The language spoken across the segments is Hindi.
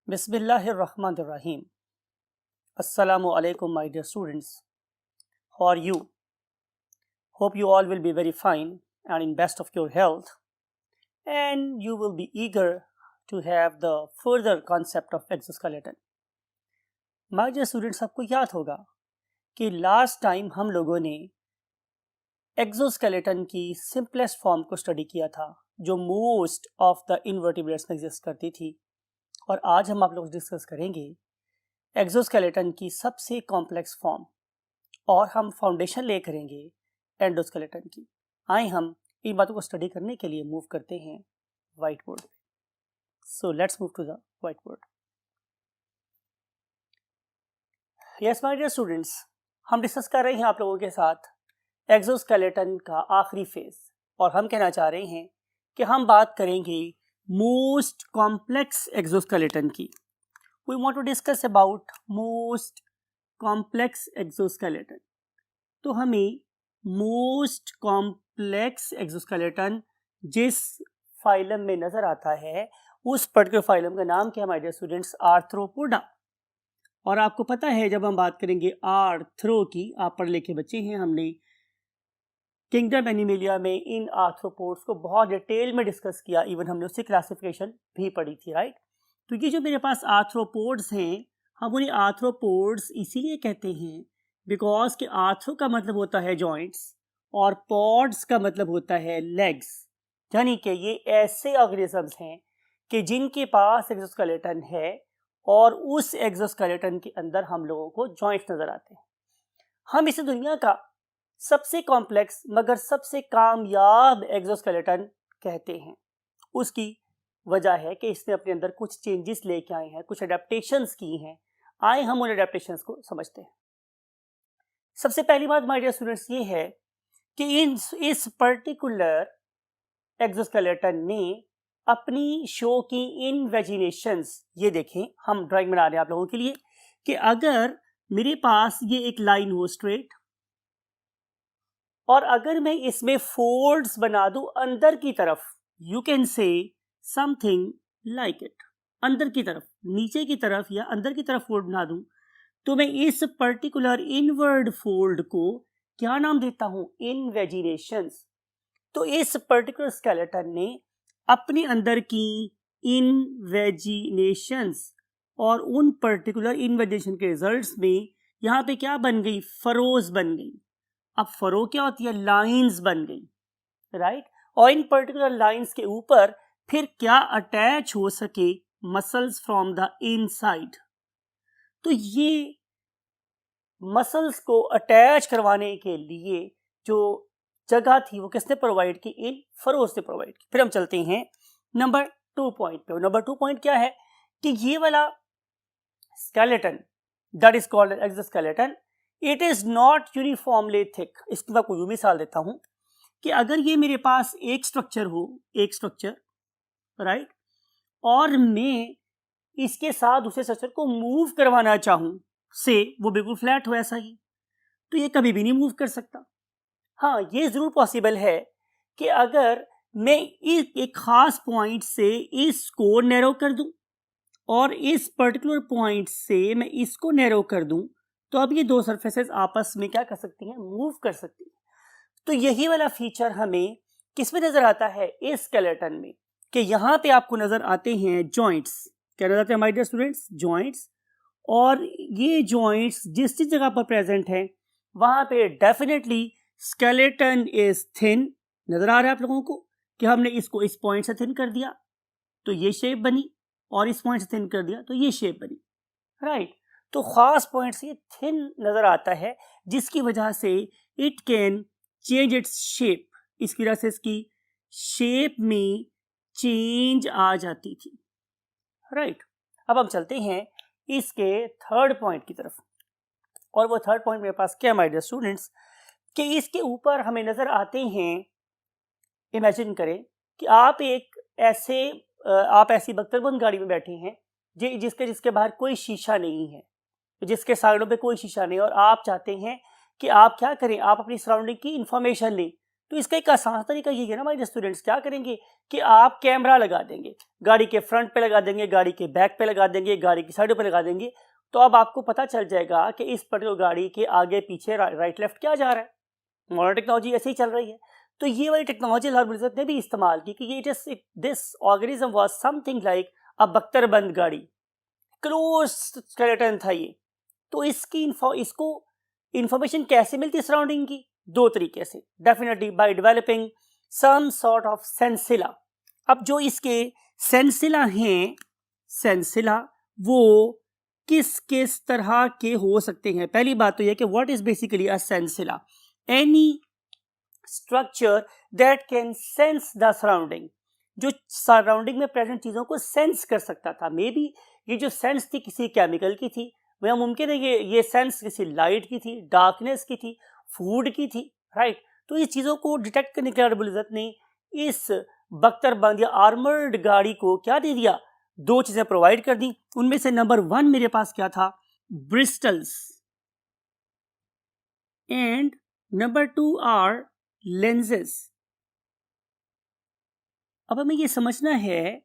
Bismillahirrahmanirrahim. Assalamu alaikum, my dear students. How are you? Hope you all will be very fine and in best of your health, and you will be eager to have the further concept of exoskeleton. My dear students, आपको याद होगा कि लास्ट टाइम हम लोगों ने एक्सोस्केलेटन की सिंपलेस्ट फॉर्म को स्टडी किया था, जो मोस्ट ऑफ द इनवर्टिब्रेट्स में एग्जिस्ट करती थी, और आज हम आप लोग डिस्कस करेंगे एक्सोस्केलेटन की सबसे कॉम्प्लेक्स फॉर्म, और हम फाउंडेशन ले करेंगे एंडोस्केलेटन की। आए हम इन बातों को स्टडी करने के लिए मूव करते हैं whiteboard. So let's move to the whiteboard. Yes my dear students, हम डिस्कस कर रहे हैं आप लोगों के साथ एक्सोस्केलेटन का आखिरी फेज, और हम कहना चाह रहे हैं कि हम बात करेंगे मोस्ट कॉम्प्लेक्स एक्सोस्केलेटन की। We want to discuss about most complex exoskeleton. तो हमें मोस्ट कॉम्प्लेक्स एक्सोस्केलेटन जिस फाइलम में नजर आता है, उस पर्टिकुलर फाइलम का नाम क्या है माय डियर स्टूडेंट्स? आर्थ्रोपोडा। और आपको पता है जब हम बात करेंगे आर्थ्रो की, आप पढ़ लिखे बच्चे हैं, हमने किंगडम एनिमेलिया में इन आर्थ्रोपोड्स को बहुत डिटेल में डिस्कस किया, इवन हमने उसकी क्लासिफिकेशन भी पढ़ी थी, राइट। तो ये जो मेरे पास आर्थ्रोपोड्स हैं, हम उन्हें आर्थ्रोपोड्स इसीलिए कहते हैं बिकॉज कि आर्थ्रो का मतलब होता है जॉइंट्स और पॉड्स का मतलब होता है लेग्स, यानी कि ये ऐसे ऑर्गेनिजम्स हैं कि जिनके पास एक्सोस्केलेटन है और उस एक्सोस्केलेटन के अंदर हम लोगों को जॉइंट्स नजर आते हैं। हम इसे दुनिया का सबसे कॉम्प्लेक्स मगर सबसे कामयाब एक्सोस्केलेटन कहते हैं। उसकी वजह है कि इसने अपने अंदर कुछ चेंजेस लेके आए हैं, कुछ अडेप्टेशंस की हैं। आए हम उन अडेप्टेशंस को समझते हैं। सबसे पहली बात माय डियर स्टूडेंट्स ये है कि इस पर्टिकुलर एक्सोस्केलेटन ने अपनी शो की इनवेजिनेशंस, ये देखें, हम ड्राइंग बना रहे हैं आप लोगों के लिए, कि अगर मेरे पास ये एक लाइन हो स्ट्रेट, और अगर मैं इसमें फोल्ड्स बना दूं अंदर की तरफ, you can say something like it, अंदर की तरफ, नीचे की तरफ या अंदर की तरफ फोल्ड बना दूं, तो मैं इस पर्टिकुलर इनवर्ड फोल्ड को क्या नाम देता हूं? इनवेजिनेशंस। तो इस पर्टिकुलर स्केलेटन ने अपने अंदर की इनवेजिनेशंस और उन पर्टिकुलर इनवेजिनेशन के रिजल्ट्स में यहाँ पे क्या बन गई? फरोज बन गई। अब फरो क्या होती है? लाइंस बन गई, राइट। और इन पर्टिकुलर लाइंस के ऊपर फिर क्या अटैच हो सके? Muscles from the inside. तो ये मसल्स को अटैच करवाने के लिए जो जगह थी वो किसने प्रोवाइड की? इन फरोज ने प्रोवाइड की। फिर हम चलते हैं नंबर 2 पॉइंट पे। नंबर 2 पॉइंट क्या है कि ये वाला skeleton that is called exoskeleton, it is not uniformly thick. इसकी मैं कोई मिसाल देता हूं कि अगर ये मेरे पास एक स्ट्रक्चर हो, एक स्ट्रक्चर, राइट, और मैं इसके साथ दूसरे स्ट्रक्चर को मूव करवाना चाहूं, से वो बिल्कुल फ्लैट हो ऐसा ही, तो ये कभी भी नहीं मूव कर सकता। हाँ, ये जरूर पॉसिबल है कि अगर मैं एक खास पॉइंट से इसको नैरो कर दूं और इस पर्टिकुलर पॉइंट से मैं इसको नैरो कर दूं, तो अब ये दो सरफेसेस आपस में क्या कर सकती हैं? मूव कर सकती हैं। तो यही वाला फीचर हमें किस में नजर आता है? इस स्केलेटन में, कि यहाँ पे आपको नजर आते हैं जॉइंट्स। क्या नजर आते हैं माय डियर स्टूडेंट्स? जॉइंट्स। और ये जॉइंट्स जिस जिस जगह पर प्रेजेंट हैं वहां पे डेफिनेटली स्केलेटन इज थिन। नजर आ रहा है आप लोगों को कि हमने इसको इस पॉइंट से थिन कर दिया तो ये शेप बनी, और इस पॉइंट से थिन कर दिया तो ये शेप बनी, राइट। तो खास पॉइंट से थिन नजर आता है, जिसकी वजह से it can change its shape. इसकी वजह से इसकी शेप में चेंज आ जाती थी, राइट। अब हम चलते हैं इसके थर्ड पॉइंट की तरफ, और वो थर्ड पॉइंट मेरे पास क्या माय डियर स्टूडेंट्स, कि इसके ऊपर हमें नजर आते हैं, इमेजिन करें कि आप ऐसी बख्तरबंद गाड़ी में बैठे हैं जिसके बाहर कोई शीशा नहीं है, जिसके साइडों पे कोई शीशा नहीं है, और आप चाहते हैं कि आप क्या करें? आप अपनी सराउंडिंग की इंफॉर्मेशन लें। तो इसका एक आसान तरीका ये है ना हमारे स्टूडेंट्स, क्या करेंगे कि आप कैमरा लगा देंगे, गाड़ी के फ्रंट पे लगा देंगे, गाड़ी के बैक पे लगा देंगे, गाड़ी की साइडों पे लगा देंगे, तो अब आपको पता चल जाएगा कि इस पर्टिकुलर गाड़ी के आगे पीछे राइट लेफ्ट क्या जा रहा है। मॉडर्न टेक्नोलॉजी ऐसे ही चल रही है। तो ये वाली टेक्नोलॉजी अल्लाह रब्बुल इज़्ज़त ने भी इस्तेमाल की कि ये this organism was something like a बख्तरबंद गाड़ी, क्लोज स्केलेटन था ये। तो इसको इंफॉर्मेशन कैसे मिलती है सराउंडिंग की? दो तरीके से, definitely by developing some sort of sensilla. अब जो इसके सेंसिला हैं, सेंसिला वो किस तरह के हो सकते हैं? पहली बात तो यह कि what is basically a sensilla? Any structure that can sense the surrounding, जो सराउंडिंग में प्रेजेंट चीजों को सेंस कर सकता था। मे बी ये जो सेंस थी किसी केमिकल की थी, वह मुमकिन है ये सेंस किसी लाइट की थी, डार्कनेस की थी, फूड की थी, राइट। तो इस चीजों को डिटेक्ट करने के लिए रब्बुल इज़्ज़त ने इस बख्तरबंद या आर्मर्ड गाड़ी को क्या दे दिया? दो चीजें प्रोवाइड कर दी। उनमें से नंबर 1 मेरे पास क्या था? Bristles, and number 2 are lenses. अब हमें ये समझना है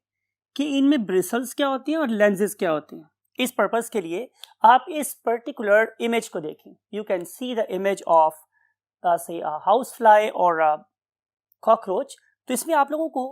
कि इनमें ब्रिसल्स क्या होती हैं और लेंसेज क्या होते हैं। इस पर्पस के लिए आप इस पर्टिकुलर इमेज को देखें। You can see the image of से हाउस फ्लाई और कॉकरोच। तो इसमें आप लोगों को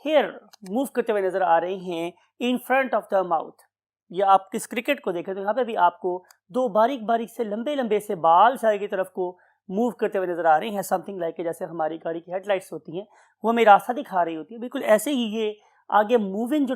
हेयर मूव करते हुए नजर आ रहे हैं in front of the mouth. या आप किस क्रिकेट को देखें तो यहाँ पे भी आपको दो बारीक बारीक से लंबे लंबे से बाल साइड की तरफ को मूव करते हुए नजर आ रहे हैं, समथिंग लाइक जैसे हमारी गाड़ी की हेडलाइट्स होती हैं वो हमें रास्ता दिखा रही होती है। बिल्कुल ऐसे ही ये आगे मूविंग जो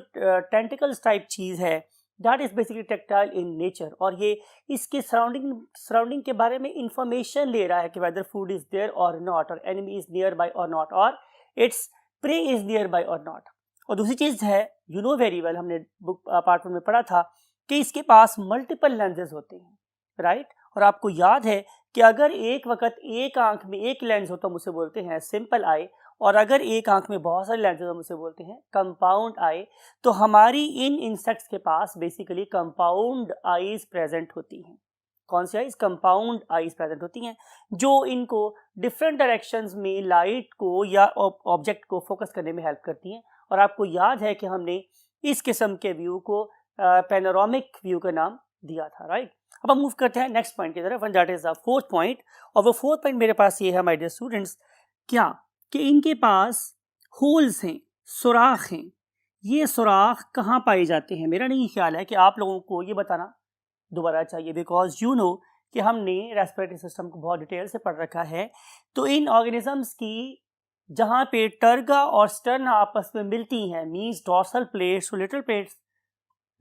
टेंटिकल्स टाइप चीज है, that is basically tactile in nature, और ये इसके सराउंडिंग के बारे में इंफॉर्मेशन ले रहा है कि वेदर फूड इज देयर और नॉट, और एनिमी इज नियर बाय और नॉट, और its prey is near by और नॉट। और दूसरी चीज है, यू नो वेरी वेल, हमने बुक पार्ट 1 में पढ़ा था कि इसके पास मल्टीपल लेंसेज होते हैं, राइट। और आपको याद है कि अगर एक वक्त एक आंख में एक लेंस हो तो हम उसे बोलते हैं सिंपल आई, और अगर एक आंख में बहुत सारे लेंसेज हम उसे बोलते हैं कंपाउंड आई। तो हमारी इन इंसेक्ट्स के पास बेसिकली कंपाउंड आईज प्रेजेंट होती हैं। कौन सी आईज? कंपाउंड आईज प्रेजेंट होती हैं, जो इनको डिफरेंट डायरेक्शंस में लाइट को या ऑब्जेक्ट को फोकस करने में हेल्प करती हैं। और आपको याद है कि हमने इस किस्म के व्यू को पैनोरामिक व्यू का नाम दिया था, राइट। अब हम मूव करते हैं नेक्स्ट पॉइंट की तरफ, and that is the 4th point. और वो 4th पॉइंट मेरे पास ये है माय डियर स्टूडेंट्स, क्या कि इनके पास होल्स हैं, सुराख हैं। ये सुराख कहाँ पाए जाते हैं? मेरा नहीं ख्याल है कि आप लोगों को ये बताना दोबारा चाहिए, बिकॉज यू नो कि हमने रेस्पिरेटरी सिस्टम को बहुत डिटेल से पढ़ रखा है। तो इन ऑर्गेनिजम्स की जहाँ पे टर्गा और स्टर्ना आपस में मिलती हैं, मीन्स डॉर्सल प्लेट्स और लिटल प्लेट्स,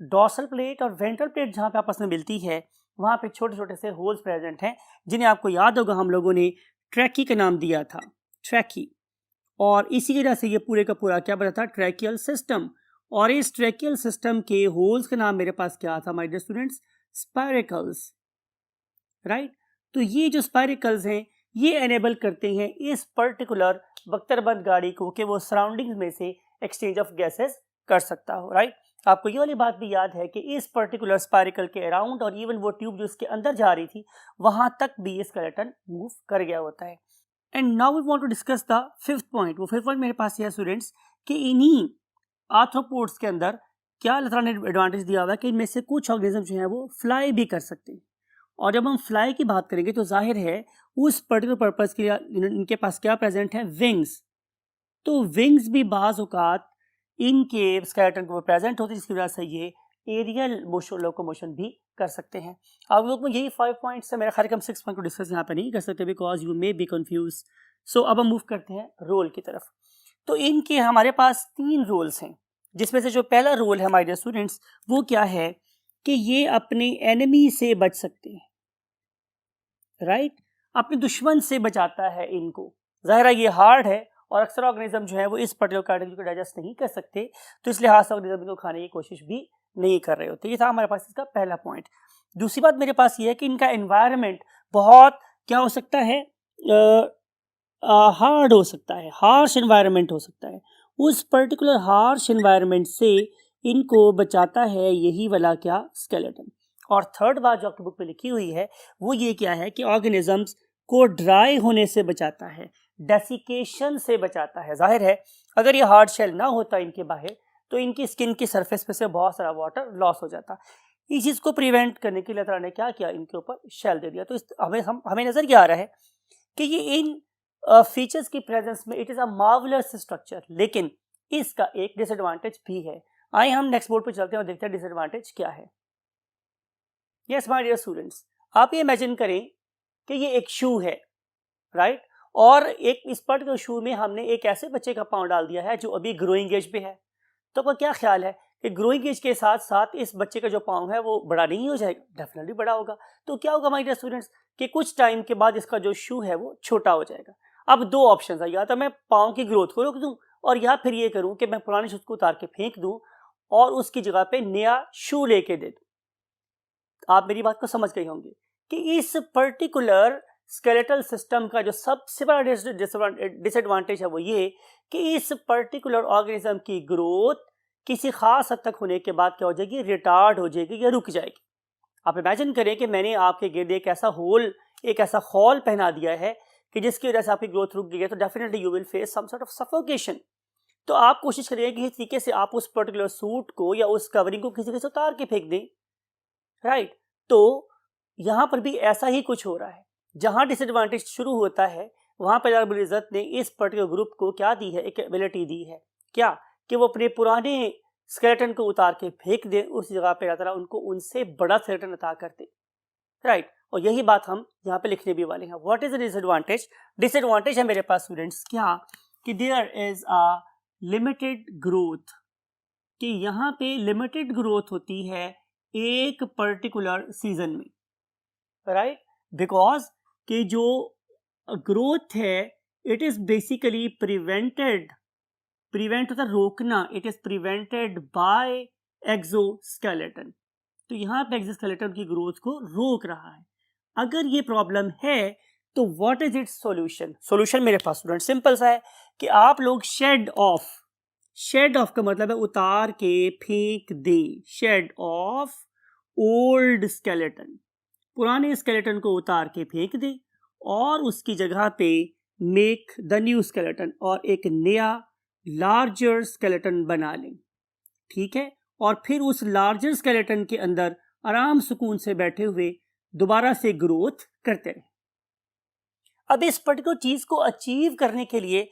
डॉर्सल प्लेट और वेंट्रल प्लेट जहाँ पे आपस में मिलती है, वहाँ पे छोटे छोटे से होल्स प्रेजेंट हैं, जिन्हें आपको याद होगा हम लोगों ने ट्रैकी का नाम दिया था, ट्रैकी। और इसी वजह से ये पूरे का पूरा क्या बना था? Tracheal system. और इस ट्रैकियल सिस्टम के होल्स का नाम मेरे पास क्या था my dear students? Spiracles, right. तो ये जो स्पायरिकल्स हैं ये एनेबल करते हैं इस पर्टिकुलर बख्तरबंद गाड़ी को कि वो सराउंडिंग्स में से एक्सचेंज ऑफ गैसेस कर सकता हो, राइट। आपको ये वाली बात भी याद है कि इस पर्टिकुलर स्पायरिकल के अराउंड और इवन वो ट्यूब जो इसके अंदर जा रही थी वहां तक भी ये स्केलेटन मूव कर गया होता है। And now we want to discuss the 5th point. वो 5th पॉइंट मेरे पास है स्टूडेंट्स कि इन्हीं आर्थ्रोपोड्स के अंदर क्या अल्लाह ताला ने एडवांटेज दिया हुआ है कि इनमें से कुछ ऑर्गेनिज्म जो है वो फ्लाई भी कर सकते हैं। और जब हम फ्लाई की बात करेंगे तो जाहिर है उस पर्टिकुलर पर्पस के लिए इनके पास क्या प्रेजेंट है? विंग्स। तो विंग्स भी बाज औकात इनके स्केलेटन को प्रेजेंट होती है, जिसकी वजह से ये एरियल मोशन लोकोमोशन भी कर सकते हैं। आप लोग में यही 5 पॉइंट्स है, मेरा ख्याल हम 6 पॉइंट को डिस्कस यहाँ पे नहीं कर सकते because you may be confuse. So अब हम मूव करते हैं रोल की तरफ। तो इनके हमारे पास 3 रोल्स हैं, जिसमें से जो पहला रोल है माय डियर स्टूडेंट्स वो क्या है कि ये अपने एनिमी से बच सकते हैं, राइट। अपने दुश्मन से बचाता है इनको। ज़ाहिर है ये हार्ड है और अक्सर ऑर्गेनिज्म जो है वो इस पर्टिकुलर कैटेगरी को डाइजेस्ट नहीं कर सकते, तो इस लिहाज से ऑर्गेनिज्म को खाने की कोशिश भी नहीं कर रहे होते। ये था हमारे पास इसका पहला पॉइंट। दूसरी बात मेरे पास ये है कि इनका एनवायरनमेंट बहुत क्या हो सकता है? हार्ड हो सकता है, हार्श एनवायरनमेंट हो सकता है। उस पर्टिकुलर हार्श एनवायरनमेंट से इनको बचाता है यही वाला क्या? स्केलेटन। और थर्ड बात जो आपकी बुक में लिखी हुई है वो ये क्या है कि ऑर्गेनिजम्स को ड्राई होने से बचाता है। डेसिकेशन से बचाता है। जाहिर है अगर ये हार्ड शेल ना होता इनके बाहर तो इनकी स्किन की सरफेस पे से बहुत सारा वाटर लॉस हो जाता। इस चीज़ को प्रिवेंट करने के लिए अल्लाह ने क्या किया, इनके ऊपर शेल दे दिया। तो इस हमें नज़र क्या आ रहा है कि ये इन फीचर्स की प्रेजेंस में it is a marvellous structure, लेकिन इसका एक डिसएडवांटेज भी है। आइए हम नेक्स्ट बोर्ड पर चलते हैं और देखते हैं डिसएडवांटेज क्या है। यस माय डियर स्टूडेंट्स, आप ये इमेजिन करें कि ये एक शू है, राइट, और एक इस पर्टिकुलर शू में हमने एक ऐसे बच्चे का पाँव डाल दिया है जो अभी ग्रोइंग एज पे है। तो आपका क्या ख्याल है कि ग्रोइंग एज के साथ साथ इस बच्चे का जो पाँव है वो बड़ा नहीं हो जाएगा? डेफिनेटली बड़ा होगा। तो क्या होगा माय डियर स्टूडेंट्स कि कुछ टाइम के बाद इसका जो शू है वो छोटा हो जाएगा। अब दो ऑप्शन है, या तो मैं पाँव की ग्रोथ को रोक दूं और या फिर ये करूं कि मैं पुराने शूज को उतार के फेंक दूं और उसकी जगह पे नया शू लेके दे दूं। आप मेरी बात को समझ गए होंगे कि इस पर्टिकुलर स्केलेटल सिस्टम का जो सबसे बड़ा डिसएडवांटेज है वो ये कि इस पर्टिकुलर ऑर्गेनिज्म की ग्रोथ किसी खास हद तक होने के बाद क्या हो जाएगी, रिटार्ड हो जाएगी या रुक जाएगी। आप इमेजिन करें कि मैंने आपके गिर्द एक ऐसा होल, एक ऐसा हॉल पहना दिया है कि जिसकी वजह से आपकी ग्रोथ रुक गई है, तो definitely you will face some sort of suffocation. तो आप कोशिश करिए कि इस तरीके से आप उस पर्टिकुलर सूट को या उस कवरिंग को किसी से उतार के फेंक दें, राइट। तो यहाँ पर भी ऐसा ही कुछ हो रहा है। जहाँ डिसएडवांटेज शुरू होता है वहाँ पर रब्बुल इज़्ज़त ने इस पर्टिकुलर ग्रुप को क्या दी है, एक एबिलिटी दी है, क्या कि वो अपने पुराने स्केलेटन को उतार के फेंक दे, उस जगह पे अल्लाह ताला उनको उनसे बड़ा स्केलेटन अता करते, राइट। और यही बात हम यहाँ पे लिखने भी वाले हैं। What is the disadvantage? Disadvantage है मेरे पास स्टूडेंट्स क्या कि there is a limited growth, कि यहाँ पे लिमिटेड ग्रोथ होती है एक पर्टिकुलर सीजन में, राइट, बिकॉज कि जो ग्रोथ है इट इज बेसिकली प्रिवेंट होता रोकना, it is prevented by exoskeleton. तो यहाँ पे एक्सोस्केलेटन की ग्रोथ को रोक रहा है। अगर ये प्रॉब्लम है तो what is it's solution? Solution मेरे पास स्टूडेंट सिंपल सा है कि आप लोग शेड ऑफ का मतलब है उतार के फेंक दें, शेड ऑफ ओल्ड स्केलेटन, पुराने स्केलेटन को उतार के फेंक दें और उसकी जगह पे मेक द न्यू स्केलेटन, और एक नया लार्जर स्केलेटन बना लें, ठीक है। और फिर उस लार्जर स्केलेटन के अंदर आराम सुकून से बैठे हुए दोबारा से ग्रोथ करते रहे। अब इस पर्टिकुलर चीज को अचीव करने के लिए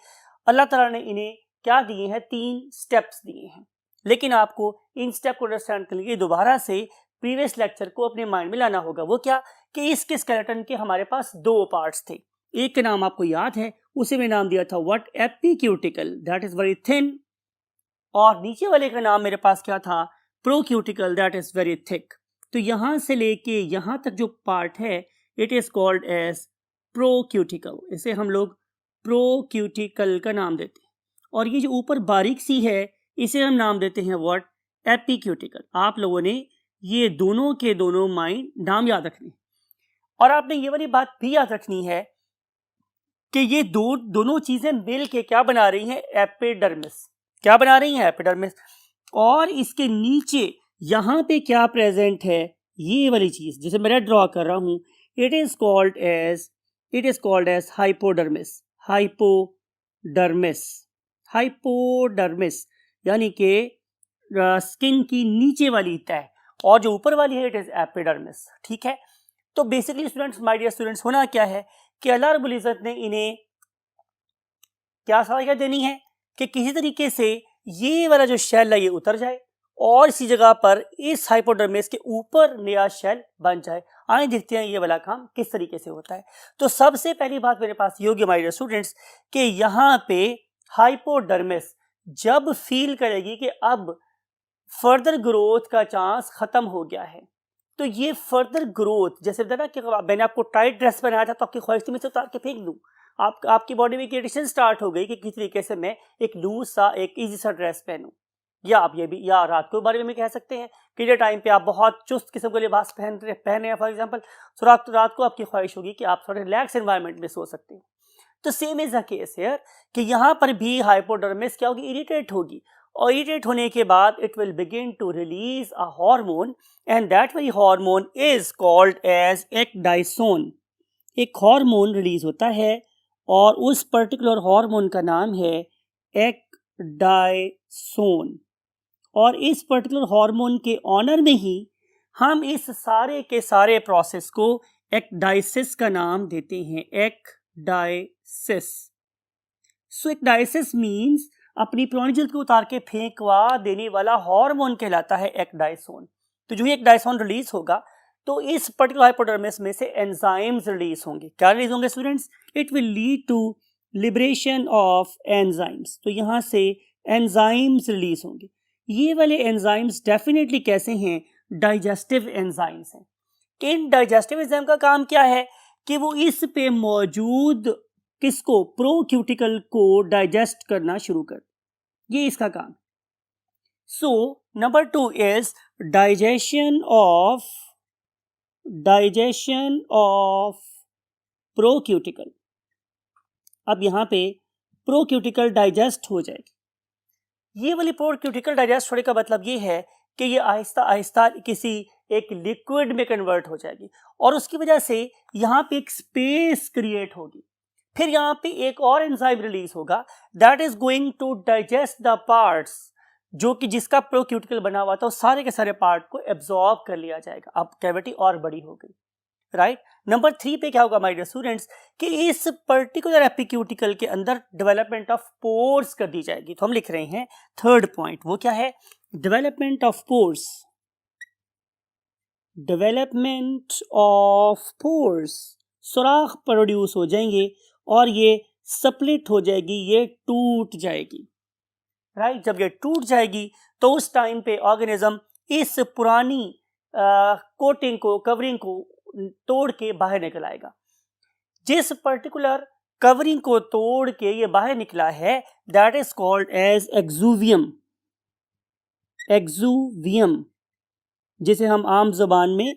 अल्लाह ताला ने इन्हें क्या दिए हैं, 3 स्टेप्स दिए हैं। लेकिन आपको इन स्टेप को अंडरस्टैंड करने के लिए दोबारा से प्रीवियस लेक्चर को अपने माइंड में लाना होगा। वो क्या कि इसके स्केलेटन के हमारे पास 2 पार्ट्स थे। एक का नाम आपको याद है, उसे में नाम दिया था what, epicuticle, that is very thin, और नीचे वाले का नाम मेरे पास क्या था, procuticle, that is very thick. तो यहां से लेके यहां तक जो पार्ट है it is called as procuticle, इसे हम लोग प्रोक्यूटिकल का नाम देते हैं। और ये जो ऊपर बारीक सी है इसे हम नाम देते हैं व्हाट, एपिक्यूटिकल। आप लोगों ने ये दोनों के दोनों माइंड नाम याद रखने, और आपने ये वाली बात भी याद रखनी है कि ये दोनों चीजें मिल के क्या बना रही हैं, एपिडर्मिस। क्या बना रही हैं, एपिडर्मिस। और इसके नीचे यहां पे क्या प्रेजेंट है, ये वाली चीज जिसे मैं रेड ड्रॉ कर रहा हूं, it is called as hypodermis, यानी कि स्किन की नीचे वाली तह, और जो ऊपर वाली है इट इज एपिडर्मिस, ठीक है। तो basically students, my dear students, होना क्या है कि अल्लाह रब्बुल इज़्ज़त ने इन्हें क्या सलाहियत देनी है कि किसी तरीके से ये वाला जो शेल है ये उतर जाए और इसी जगह पर इस हाइपोडर्मिस के ऊपर नया शेल बन जाए। आइए देखते हैं ये वाला काम किस तरीके से होता है। तो सबसे पहली बात मेरे पास ये होगी माय डियर स्टूडेंट्स कि यहाँ पे हाइपोडर्मिस जब फील करेगी कि अब फर्दर ग्रोथ का चांस खत्म हो गया है, तो ये फर्दर ग्रोथ, जैसे बताया ना कि मैंने आपको टाइट ड्रेस पहनाया था तो आपकी ख्वाहिश थी मैं इसे उतार के फेंक दूं, आपकी बॉडी में इरिटेशन स्टार्ट हो गई कि किस तरीके से मैं एक लूज सा, एक इजी सा ड्रेस पहनूं। या आप ये भी, या रात के बारे में कह सकते हैं कि जो टाइम पे आप बहुत चुस्त किस्म के लिबास पहन रहे हैं फॉर एग्जांपल, तो रात को आपकी ख्वाहिश होगी कि आप थोड़े रिलैक्स एनवायरनमेंट में सो सकते हैं। तो same is the case here कि यहाँ पर भी हाइपोडर्मिस क्या होगी, इरिटेट होगी, और इरिटेट होने के बाद it will begin to release a hormone, and that very hormone is called as ecdysone. एक हार्मोन रिलीज होता है और उस पर्टिकुलर हार्मोन का नाम है एक्डाइसोन। और इस पर्टिकुलर हार्मोन के ऑनर में ही हम इस सारे के सारे प्रोसेस को एक्डाइसिस का नाम देते हैं, एक्डाइसिस। सो एक्डाइसिस मीन्स अपनी पुरानी जल्द को उतार के फेंकवा देने वाला हार्मोन कहलाता है एक्डाइसोन। तो जो ही एक्डाइसोन रिलीज होगा तो इस पर्टिकुलर हाइपोडर्मिस में से एंजाइम्स रिलीज होंगे। क्या रिलीज होंगे students? It will lead to liberation of enzymes. तो यहां से एंजाइम्स रिलीज होंगे। ये वाले एंजाइम्स डेफिनेटली कैसे हैं? डाइजेस्टिव एंजाइम्स हैं। इन डाइजेस्टिव एंजाइम का काम क्या है कि वो इस पे मौजूद किसको? प्रोक्यूटिकल को डाइजेस्ट करना शुरू कर, ये इसका काम। So number 2 is digestion of procuticle. अब यहां पे प्रोक्यूटिकल डाइजेस्ट हो जाएगी। ये वाली प्रोक्यूटिकल डाइजेस्ट होने का मतलब ये है कि ये आहिस्ता आहिस्ता किसी एक लिक्विड में कन्वर्ट हो जाएगी और उसकी वजह से यहाँ पे एक स्पेस क्रिएट होगी। फिर यहाँ पे एक और एंजाइम रिलीज होगा that is going to digest the parts, जो कि जिसका प्रोक्यूटिकल बना हुआ था, सारे के सारे पार्ट को एब्जॉर्ब कर लिया जाएगा। अब कैविटी और बड़ी हो गई, राइट। नंबर 3 पे क्या होगा माय डियर स्टूडेंट्स कि इस पर्टिकुलर एपिक्यूटिकल के अंदर डेवलपमेंट ऑफ पोर्स कर दी जाएगी। तो हम लिख रहे हैं थर्ड पॉइंट, वो क्या है? Development of pores. Development of pores, सुराख प्रोड्यूस हो जाएंगे और ये स्प्लिट हो जाएगी, ये टूट जाएगी, राइट। जब ये टूट जाएगी तो उस टाइम पे ऑर्गेनिज्म इस पुरानी कोटिंग को, कवरिंग को तोड़ के बाहर निकल आएगा। जिस पर्टिकुलर कवरिंग को तोड़ के ये बाहर निकला है that is called as exuvium. एक्सूवियम जिसे हम आम जुबान में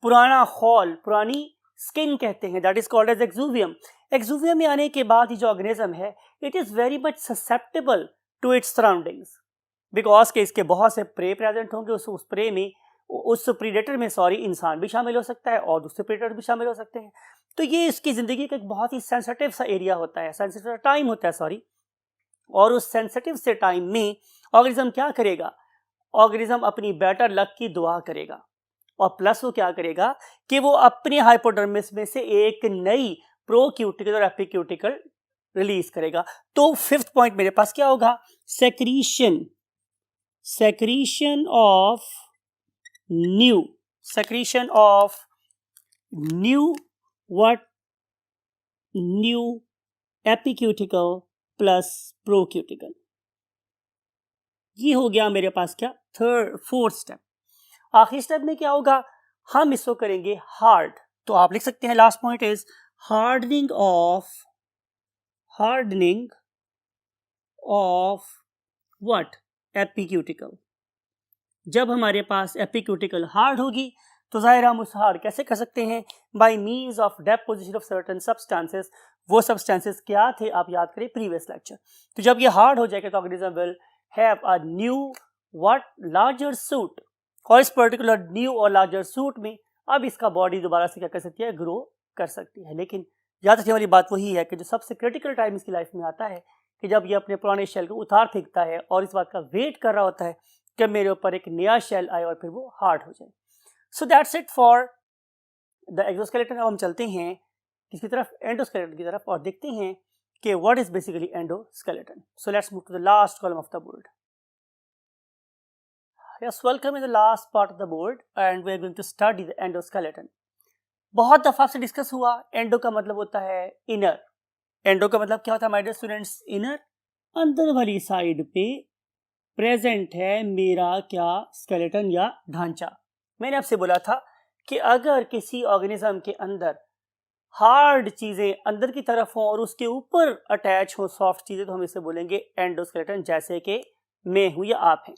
पुराना खौल, पुरानी स्किन कहते हैं, that is called as exuvium. Exuvium में आने के बाद ये जो ऑर्गेनिज्म है it is very much susceptible to its surroundings, because के इसके बहुत से प्रे प्रेजेंट होंगे। उस प्रे में, उस प्रीडेटर में इंसान भी शामिल हो सकता है और दूसरे प्रीडेटर भी शामिल हो सकते हैं। तो ये इसकी जिंदगी का एक बहुत ही सेंसिटिव सा एरिया होता है, सेंसिटिव टाइम होता है, और उस सेंसिटिव से टाइम में ऑर्गेनिज्म क्या करेगा? ऑर्गेनिज्म अपनी बेटर लक की दुआ करेगा और प्लस वो क्या करेगा कि वो अपने हाइपोडर्मिस में से एक नई प्रोक्यूटिकल और एपिक्यूटिकल रिलीज करेगा। तो फिफ्थ पॉइंट मेरे पास क्या होगा? Secretion of new epicuticle plus procuticle. ये हो गया मेरे पास क्या? Fourth step. आखिरी स्टेप में क्या होगा? हम इसको करेंगे हार्ड। तो आप लिख सकते हैं last point is hardening of what? Epicuticle. जब हमारे पास एपिक्यूटिकल हार्ड होगी तो जाहिर हम उस हार्ड कैसे कर सकते हैं? Bye means of deposition of certain substances. वो सब्सटेंसेस क्या थे आप याद करें प्रीवियस लेक्चर। तो जब ये हार्ड हो जाएगा तो organism will have a new larger suit, और इस पर्टिकुलर न्यू और लार्जर सूट में अब इसका बॉडी दोबारा से क्या कर सकती है? ग्रो कर सकती है। लेकिन याद रखने वाली बात वही है कि जो सबसे क्रिटिकल टाइम इसकी लाइफ में आता है कि जब ये अपने पुराने शेल को उतार फेंकता है और इस बात का वेट कर रहा होता है कि मेरे ऊपर एक नया शेल आए और फिर वो हार्ड हो जाए। So that's it for the exoskeleton. अब हम चलते हैं किसकी तरफ? एंडोस्केलेटन की तरफ, और देखते हैं कि what is basically endoskeleton. So let's move to the last column of the board. Yes, welcome in the last part of the board and we are going to study the endoskeleton. बहुत दफा से डिस्कस हुआ, एंडो का मतलब होता है इनर। एंडो का मतलब क्या होता है माय डियर स्टूडेंट्स? इनर। अंदर वाली साइड पे प्रेजेंट है मेरा क्या? स्केलेटन या ढांचा। मैंने आपसे बोला था कि अगर किसी ऑर्गेनिज्म के अंदर हार्ड चीजें अंदर की तरफ हों और उसके ऊपर अटैच हो सॉफ्ट चीजें तो हम इसे बोलेंगे एंडोस्केलेटन, जैसे कि मैं हूं या आप हैं।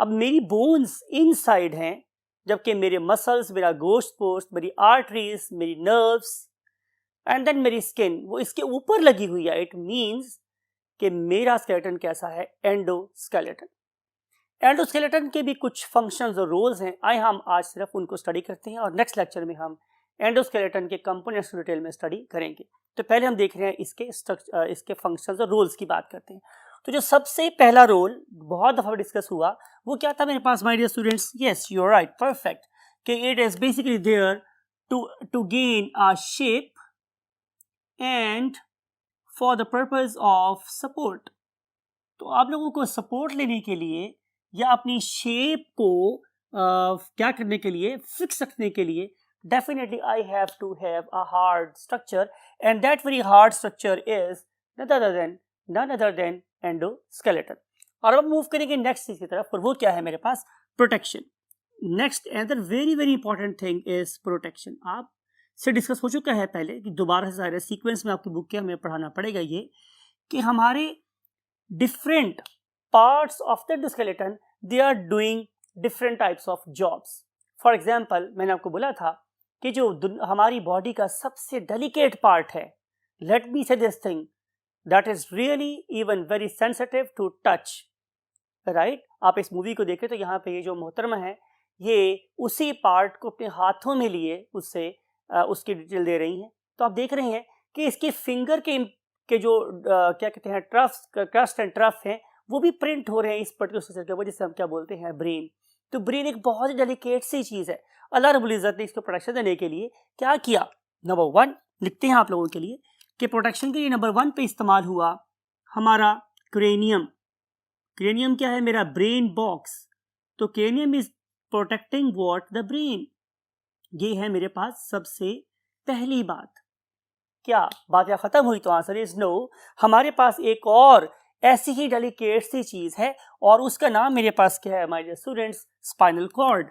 अब मेरी बोन्स इनसाइड हैं जबकि मेरे मसल्स, मेरा गोश्त पोस्ट, मेरी आर्टरीज, मेरी नर्व्स एंड देन मेरी स्किन वो इसके ऊपर लगी हुई है। इट मींस कि मेरा स्केलेटन कैसा है? एंडोस्केलेटन। एंडोस्केलेटन के भी कुछ फंक्शंस और रोल्स हैं। आए हम आज सिर्फ उनको स्टडी करते हैं और नेक्स्ट लेक्चर में हम एंडोस्केलेटन के कंपोनेंट्स को डिटेल में स्टडी करेंगे। तो पहले हम देख रहे हैं इसके फंक्शंस और रोल्स की बात करते हैं। तो जो सबसे पहला रोल बहुत दफ़ा डिस्कस हुआ वो क्या था मेरे पास my dear students? Yes, you are right, perfect, कि it is basically there to gain a shape and for the purpose of support. तो आप लोगों को सपोर्ट लेने के लिए या अपनी शेप को क्या करने के लिए, फिक्स रखने के लिए, definitely I have to have a hard structure, and that very hard structure is none other than endoskeleton। और अब मूव करेंगे नेक्स्ट चीज की तरफ, और वो क्या है मेरे पास? Protection. Next another very very important thing is protection. आप से डिस्कस हो चुका है पहले कि दोबारा से सारे सीक्वेंस में आपकी बुक के हमें पढ़ाना पड़ेगा ये कि हमारे different parts of the endoskeleton they are doing different types of jobs. For example, मैंने आपको बोला था कि जो हमारी बॉडी का सबसे डेलिकेट पार्ट है, let me say this thing, that is really even very sensitive to touch, right. आप इस मूवी को देखें तो यहाँ पे ये जो मोहतरमा है ये उसी पार्ट को अपने हाथों में लिए उससे उसकी डिटेल दे रही हैं। तो आप देख रहे हैं कि इसके फिंगर के जो क्या कहते हैं क्रस्ट एंड ट्रफ हैं वो भी प्रिंट हो रहे हैं इस पर्टिकुलर स्ट्रक्चर के ऊपर, जिसे हम क्या बोलते हैं? ब्रेन। तो ब्रेन एक बहुत ही डेलिकेट सी चीज़ है। अल्लाह रब्बुल इज़्ज़त ने इसको प्रोटेक्शन देने के लिए क्या किया? नंबर 1 लिखते हैं आप लोगों के लिए कि प्रोटेक्शन के लिए नंबर 1 पे इस्तेमाल हुआ हमारा क्रेनियम। क्रेनियम क्या है? मेरा ब्रेन बॉक्स। तो cranium is protecting what? The brain. ये है मेरे पास सबसे पहली बात। क्या बात यहाँ खत्म हुई? तो आंसर इज नो। हमारे पास एक और ऐसी ही डेलिकेट सी चीज है और उसका नाम मेरे पास क्या है my dear students? Spinal cord.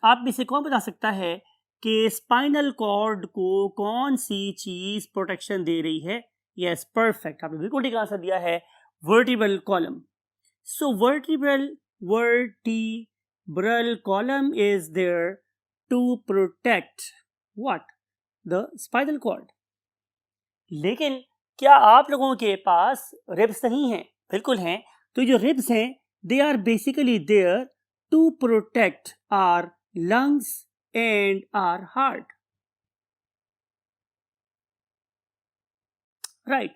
आप में से कौन बता सकता है कि स्पाइनल कॉर्ड को कौन सी चीज प्रोटेक्शन दे रही है? यस, परफेक्ट, आपने बिल्कुल ठीक आंसर दिया है, vertebral column. So vertebral column is there to protect what? The spinal cord. लेकिन क्या आप लोगों के पास रिब्स नहीं हैं? बिल्कुल हैं। तो जो रिब्स हैं they are basically there to protect our lungs and our heart, right.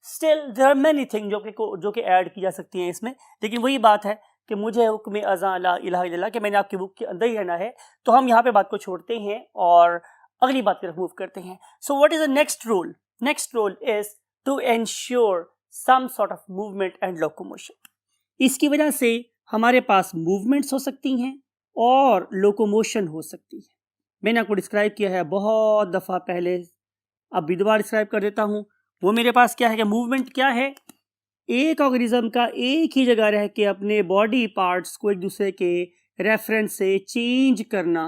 Still there are many thing जो कि ऐड की जा सकती हैं इसमें, लेकिन वही बात है कि मुझे हुक्म अज़ा ला इलाहा इल्लल्लाह कि मैंने आपकी बुक के अंदर ही रहना है। तो हम यहाँ पे बात को छोड़ते हैं और अगली बात की तरफ मूव करते हैं। So what is the next rule? Next role is to ensure some sort of movement and locomotion। इसकी वजह से हमारे पास मूवमेंट्स हो सकती हैं और लोकोमोशन हो सकती है। मैंने आपको डिस्क्राइब किया है बहुत दफ़ा पहले, अब भी दोबारा डिस्क्राइब कर देता हूँ। वो मेरे पास क्या है कि मूवमेंट क्या है? एक ऑर्गेनिज्म का एक ही जगह रह के अपने बॉडी पार्ट्स को एक दूसरे के रेफरेंस से चेंज करना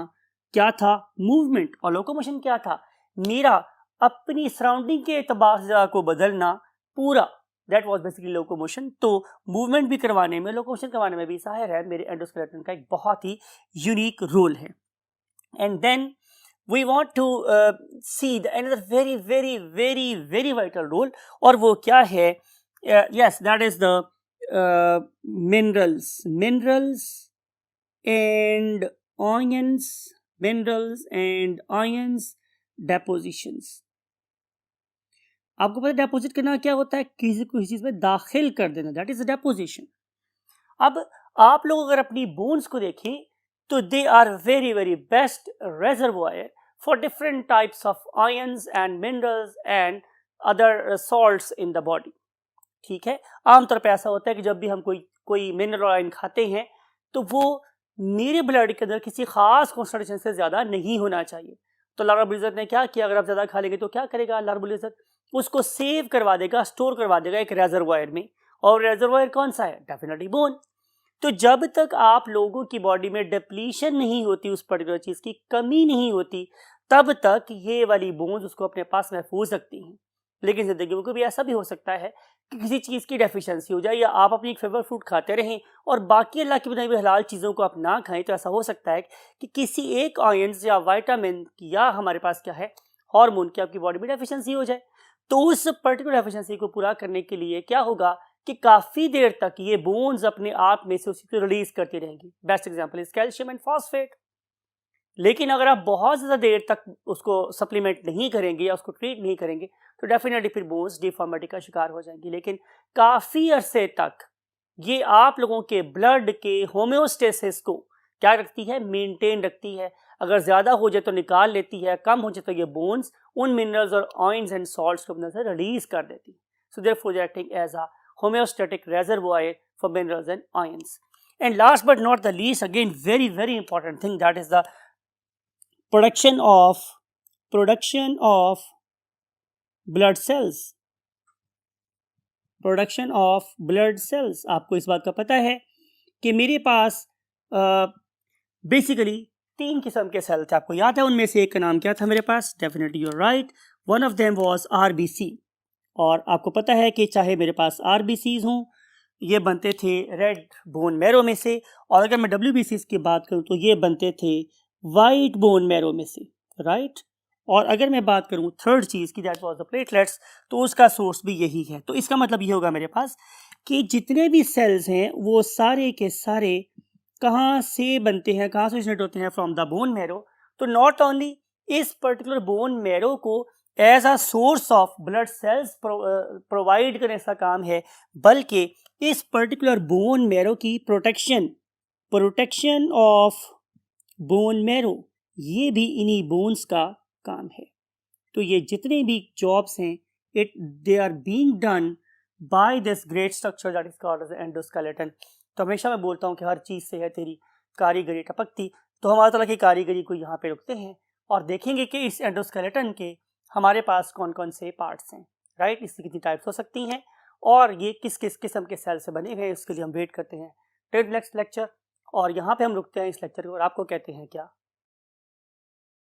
क्या था? मूवमेंट। और लोकोमोशन क्या था? मेरा अपनी सराउंडिंग के एतबार से जगह को बदलना, पूरा, दैट वाज बेसिकली लोकोमोशन। तो मूवमेंट भी करवाने में, लोकोमोशन करवाने में भी ज़ाहिर है मेरे एंडोस्केलेटन का एक बहुत ही यूनिक रोल है। And then we want to see the another very very very very vital role, और वो क्या है? Yes, that is the minerals and ions depositions. आपको पता है डेपोजिट करना क्या होता है? किसी चीज में दाखिल कर देना, दैट इज डेपोजिशन। अब आप लोग अगर अपनी बोन्स को देखें तो they are very very best reservoir for different types of ions and minerals and other salts in the body. ठीक है, आमतौर पर ऐसा होता है कि जब भी हम कोई मिनरल आयन खाते हैं तो वो मेरे ब्लड के अंदर किसी खास कॉन्सेंट्रेशन से ज़्यादा नहीं होना चाहिए। तो अल्लाह रब्बुल इज़्ज़त ने क्या किया? अगर आप ज़्यादा खा लेंगे तो क्या करेगा अल्लाह रब्बुल इज़्ज़त? उसको सेव करवा देगा, स्टोर करवा देगा एक रेजर्वायर में। और रेजर्वायर कौन सा है? Definitely bone. तो जब तक आप लोगों की बॉडी में डिप्लीशन नहीं होती, उस पर्टिकुलर चीज़ की कमी नहीं होती, तब तक ये वाली बोन्स उसको अपने पास महफूज रखती हैं। लेकिन ज़िंदगी में कभी ऐसा भी हो सकता है कि किसी चीज़ की डेफिशिएंसी हो जाए, या आप अपनी एक फेवरेट फूड खाते रहें और बाकी अल्लाह की बनाई हुई हलाल चीज़ों को आप ना खाएं, तो ऐसा हो सकता है कि किसी एक आयंस या विटामिन या हमारे पास क्या है, हार्मोन की आपकी बॉडी में डेफिशिएंसी हो जाए। तो उस पर्टिकुलर डेफिशिएंसी को पूरा करने के लिए क्या होगा कि काफ़ी देर तक ये बोन्स अपने आप में से उसी को रिलीज करती रहेंगी। Best example is calcium and phosphate. लेकिन अगर आप बहुत ज़्यादा देर तक उसको सप्लीमेंट नहीं करेंगे या उसको ट्रीट नहीं करेंगे तो डेफिनेटली फिर बोन्स डिफॉर्मिटी का शिकार हो जाएंगी। लेकिन काफ़ी अरसे तक ये आप लोगों के ब्लड के होम्योस्टेसिस को क्या रखती है, मेंटेन रखती है। अगर ज़्यादा हो जाए तो निकाल लेती है, कम हो जाए तो ये बोन्स उन मिनरल्स और ऑयंस एंड सॉल्ट्स को अपने से रिलीज कर देती है। So therefore acting as a homeostatic reservoir for minerals and ions. And last but not the least, again very important thing, that is the production of blood cells. Production of blood sales. आपको इस बात का पता है कि मेरे पास बेसिकली 3 किस्म के सेल थे। आपको याद है उनमें से एक का नाम क्या था मेरे पास? Definitely you are right, one of them was RBC. और आपको पता है कि चाहे मेरे पास आरबीसीज हों, ये बनते थे रेड बोन मैरो में से, और अगर मैं डब्ल्यूबीसीज की बात करूं तो ये बनते थे वाइट बोन मैरो में से, राइट। और अगर मैं बात करूं थर्ड चीज़ की, दैट वाज द प्लेटलेट्स, तो उसका सोर्स भी यही है। तो इसका मतलब ये होगा मेरे पास कि जितने भी सेल्स हैं वो सारे के सारे कहाँ से बनते हैं, कहाँ से जनरेट होते हैं? From the bone marrow. तो नॉट ओनली इस पर्टिकुलर बोन मैरो को as a source of blood cells provide करने का काम है, बल्कि इस पर्टिकुलर बोन मैरो की प्रोटेक्शन ऑफ बोन मैरो, ये भी इन्हीं बोन्स का काम है। तो ये जितने भी जॉब्स हैं, they are being done by this great structure that is called as endoskeleton. तो हमेशा मैं बोलता हूँ कि हर चीज़ से है तेरी कारीगरी टपकती, तो हम अल्लाह ताला की कारीगरी को यहाँ पे रुकते हैं और देखेंगे कि इस एंडोस्केलेटन के हमारे पास कौन कौन से पार्ट्स हैं, राइट। इसकी कितनी टाइप्स हो सकती हैं और ये किस किस किस्म के सेल से बने हुए हैं, इसके लिए हम वेट करते हैं टिल नेक्स्ट लेक्चर। और यहाँ पे हम रुकते हैं इस लेक्चर को और आपको कहते हैं क्या